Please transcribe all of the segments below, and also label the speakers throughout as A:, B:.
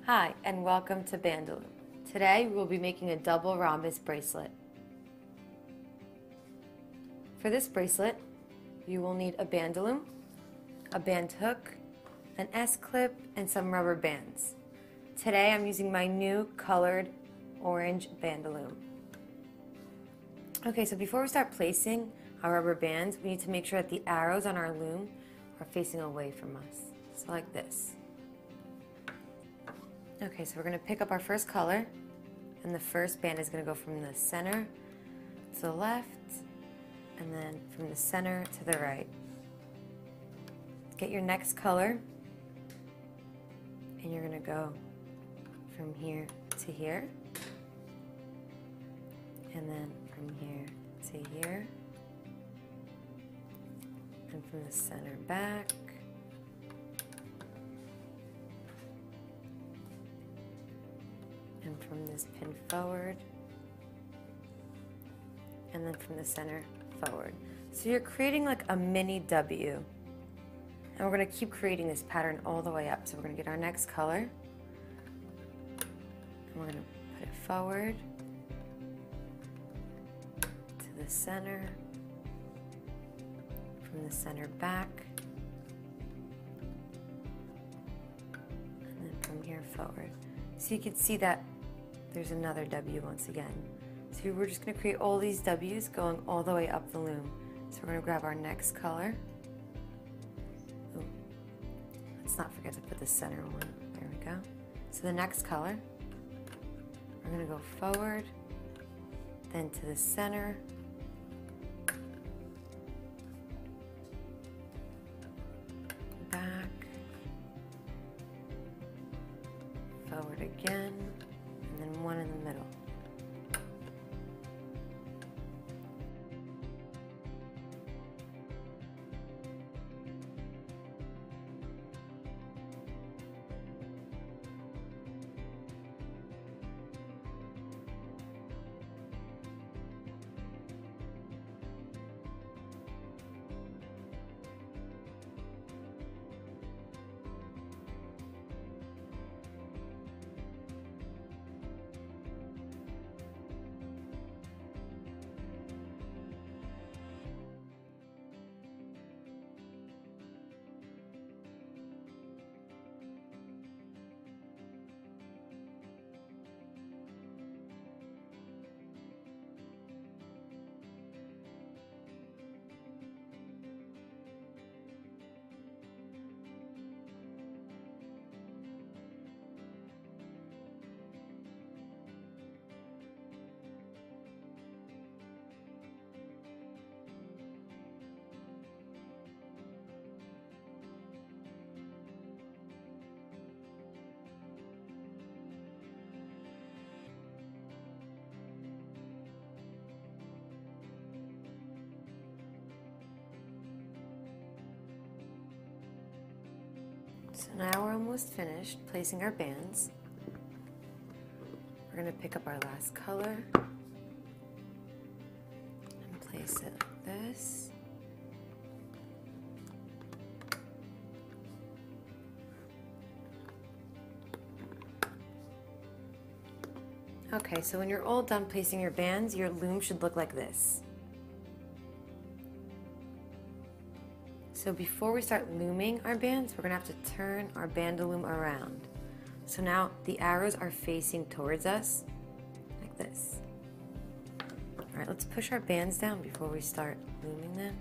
A: Hi, and welcome to Bandaloom. Today we will be making a double rhombus bracelet. For this bracelet, you will need a bandaloom, a band hook, an S-clip, and some rubber bands. Today I'm using my new colored orange bandaloom. Okay, so before we start placing our rubber bands, we need to make sure that the arrows on our loom are facing away from us. So like this. Okay, so we're going to pick up our first color, and the first band is going to go from the center to the left, and then from the center to the right. Get your next color, and you're going to go from here to here, and then from here to here, and from the center back, and from this pin forward, and then from the center forward. So you're creating like a mini W, and we're going to keep creating this pattern all the way up. So we're going to get our next color, and we're going to put it forward to the center, from the center back, and then from here forward. So you can see that there's another W once again. So we're just going to create all these W's going all the way up the loom. So we're going to grab our next color. Ooh. Let's not forget to put the center one. There we go. So the next color, we're going to go forward, then to the center, back, forward again, and then one in the middle. So now we're almost finished placing our bands. We're going to pick up our last color and place it like this. Okay, so when you're all done placing your bands, your loom should look like this. So before we start looming our bands, we're going to have to turn our bandaloom around. So now the arrows are facing towards us, like this. All right, let's push our bands down before we start looming them.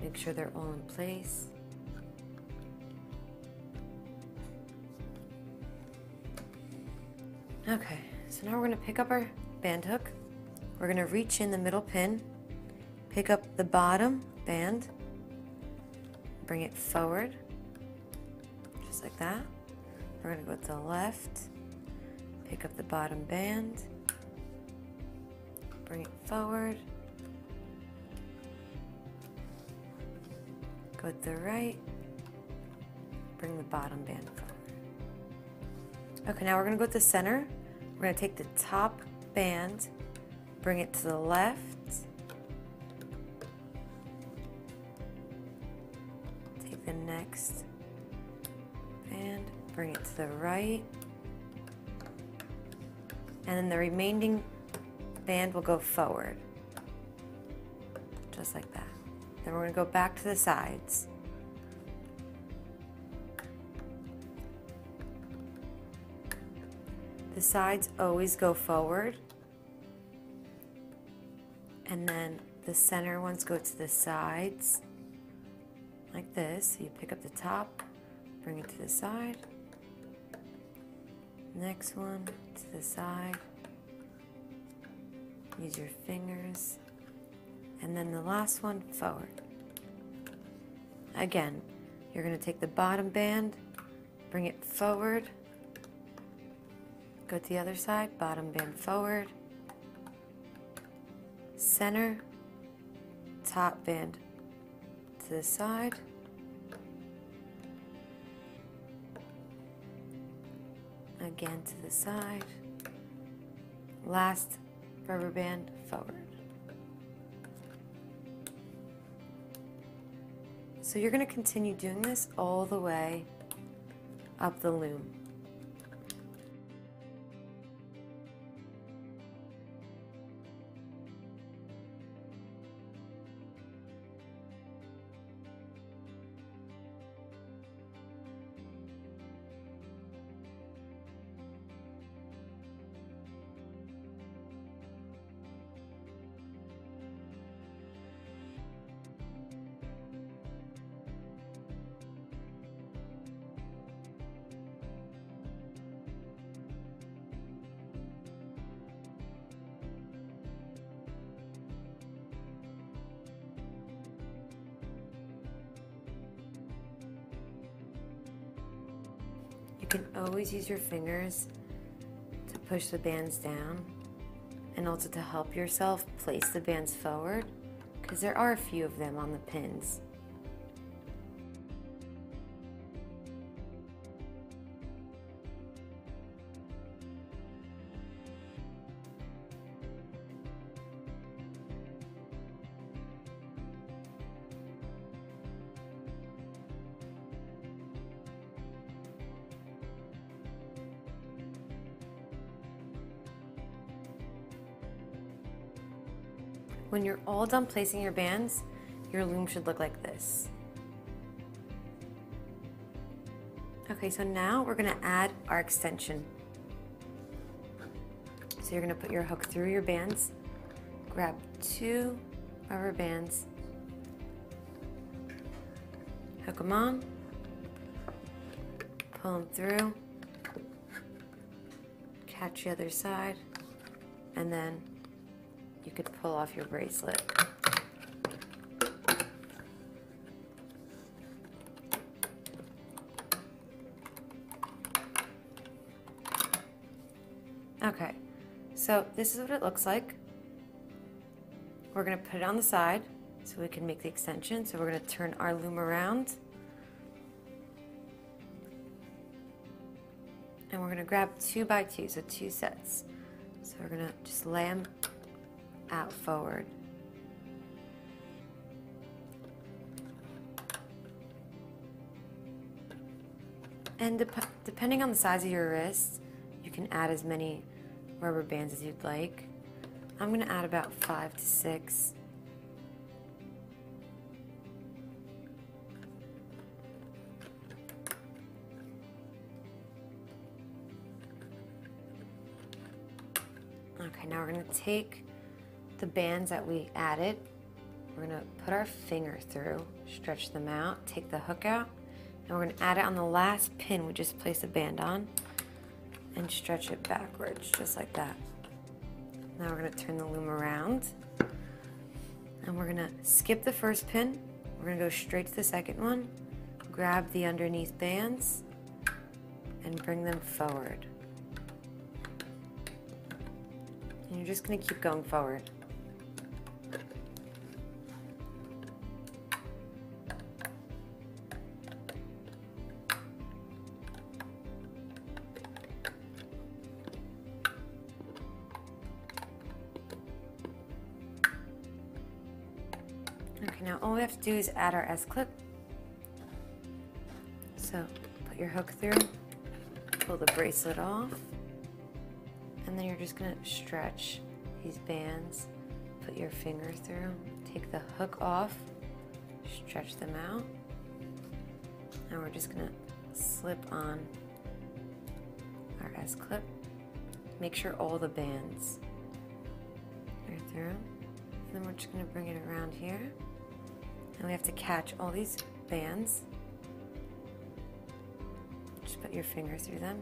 A: Make sure they're all in place. Okay, so now we're going to pick up our band hook. We're going to reach in the middle pin, pick up the bottom band, bring it forward, just like that. We're going to go to the left, pick up the bottom band, bring it forward, go to the right, bring the bottom band forward. Okay, now we're going to go to the center. We're going to take the top band, bring it to the left, the next band, bring it to the right, and then the remaining band will go forward, just like that. Then we're going to go back to the sides. The sides always go forward, and then the center ones go to the sides, like this. So you pick up the top, bring it to the side, next one to the side, use your fingers, and then the last one forward. Again, you're going to take the bottom band, bring it forward, go to the other side, bottom band forward, center, top band to the side, again to the side, last rubber band forward. So you're going to continue doing this all the way up the loom. You can always use your fingers to push the bands down and also to help yourself place the bands forward, because there are a few of them on the pins. When you're all done placing your bands, your loom should look like this. Okay, so now we're going to add our extension. So you're going to put your hook through your bands, grab 2 rubber bands, hook them on, pull them through, catch the other side, and then you could pull off your bracelet. Okay, so this is what it looks like. We're going to put it on the side so we can make the extension. So we're going to turn our loom around. And we're going to grab 2 by 2, so 2 sets. So we're going to just lay them out forward. And depending on the size of your wrist, you can add as many rubber bands as you'd like. I'm going to add about 5 to 6. Okay, now we're going to take the bands that we added, we're going to put our finger through, stretch them out, take the hook out, and we're going to add it on the last pin we just placed a band on, and stretch it backwards, just like that. Now we're going to turn the loom around, and we're going to skip the first pin, we're going to go straight to the second one, grab the underneath bands, and bring them forward. And you're just going to keep going forward. Okay, now all we have to do is add our S-clip. So put your hook through, pull the bracelet off, And then you're just gonna stretch these bands, put your finger through, take the hook off, stretch them out. Now we're just gonna slip on our S-clip. Make sure all the bands are through. And then we're just gonna bring it around here. And we have to catch all these bands. Just put your finger through them.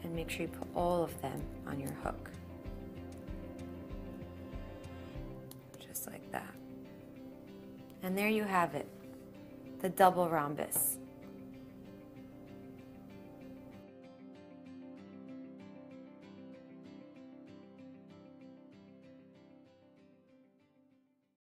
A: And make sure you put all of them on your hook. Just like that. And there you have it, the double rhombus.